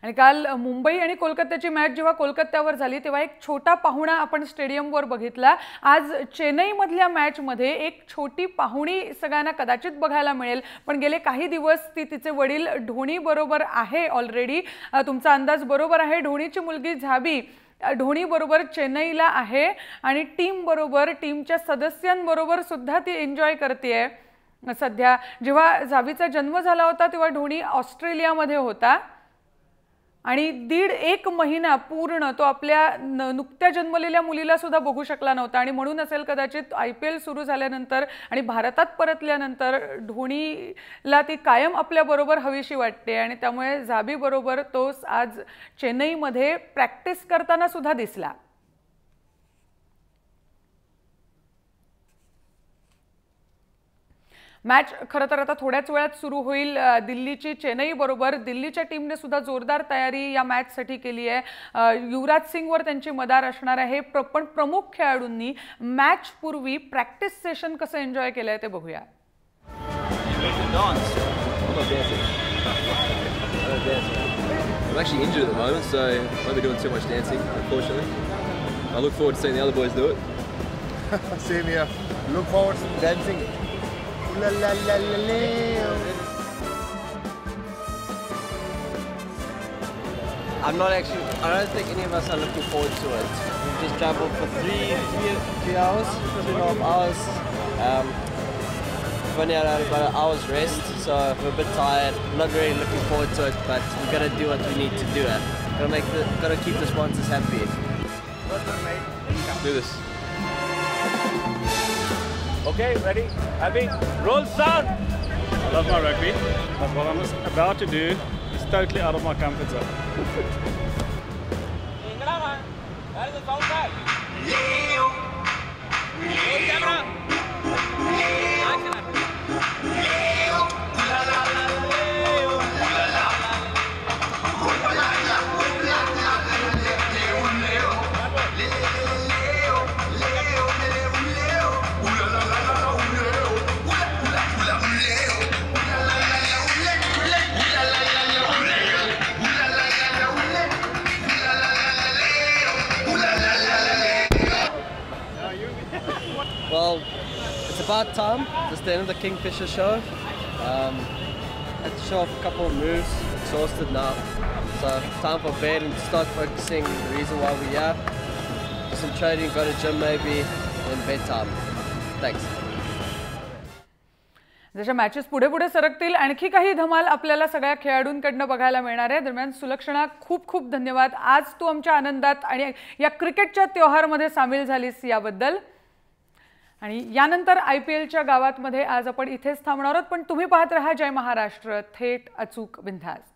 आणि काल मुंबई आणि कोलकात्याची मॅच जेव्हा कोलकात्यावर झाली तेव्हा एक छोटा पाहुणा आपण स्टेडियमवर बघितला। आज चेन्नईमधल्या मॅचमध्ये एक छोटी पाहुणी सगळ्यांना कदाचित बघायला मिळेल, पण गेले काही दिवस ती तिचे वडील धोनी बरोबर आहे ऑलरेडी। तुमचा अंदाज बरोबर आहे, धोनीची मुलगी झाबी धोनी बरोबर चेन्नईला आहे आणि टीम बरोबर टीमच्या सदस्यांबरोबर सुद्धा ती एन्जॉय करतेय। सध्या जेव्हा झाबीचा जन्म झाला होता तेव्हा धोनी ऑस्ट्रेलियामध्ये होता आणि 1.5 महिना पूर्ण तो आपल्या नुकत्या जन्मलेल्या मुलीला सुद्धा बघू शकला नव्हता आणि म्हणून असेल कदाचित IPL सुरू झाल्यानंतर आणि भारतात परतल्यानंतर धोनीला ती कायम आपल्या बरोबर हवीशी वाटते आणि त्यामुळे झाबी बरोबर तो आज चेन्नईमध्ये प्रॅक्टिस करताना सुद्धा दिसला। मॅच खरं तर आता थोड्याच वेळात सुरू होईल। दिल्लीची चेन्नई बरोबर दिल्लीच्या टीमने सुद्धा जोरदार तयारी या मॅचसाठी केली आहे। युवराज सिंगवर त्यांची मदार असणार आहे, पण प्रमुख खेळाडूंनी मॅच पूर्वी प्रॅक्टिस सेशन कसं एन्जॉय केलंय ते बघूया। I'm actually injured at the moment, so I won't be doing too much dancing, unfortunately. I look forward to seeing the other boys do it. Same here. Look forward to dancing. La la la la la. I don't think any of us are looking forward to it. We've just traveled for three hours, 2.5 hours. We've only had about an hour's rest, so we're a bit tired. Not really looking forward to it, but we've got to do what we need to do. Got to keep the sponsors happy. Do this. Okay, ready? Happy? Roll sound! I love my rugby, but what I'm about to do is totally out of my comfort zone. Well, it's about time. It's the end of the Kingfisher show. Had to show off a couple of moves. Exhausted now. So time for bed and start focusing the reason why we're here. Do some training, go to gym maybe, and bedtime. Thanks. जशा matches पुढे पुढे सरकतील आणखी काही धमाल आपल्याला सगळ्या खेळाडूंकडून बघायला मिळणार आहे। दरम्यान सुलक्षणा खूप खूप धन्यवाद, आज तू आमच्या आनंदात आणि या क्रिकेटच्या त्योहारमध्ये सामील झालीस याबद्दल। आणि यानंतर IPLच्या गावात मध्ये आज आपण इथेच थांबणार आहोत, पण तुम्ही पाहत रहा जय महाराष्ट्र, थेट अचूक बिनधास्त।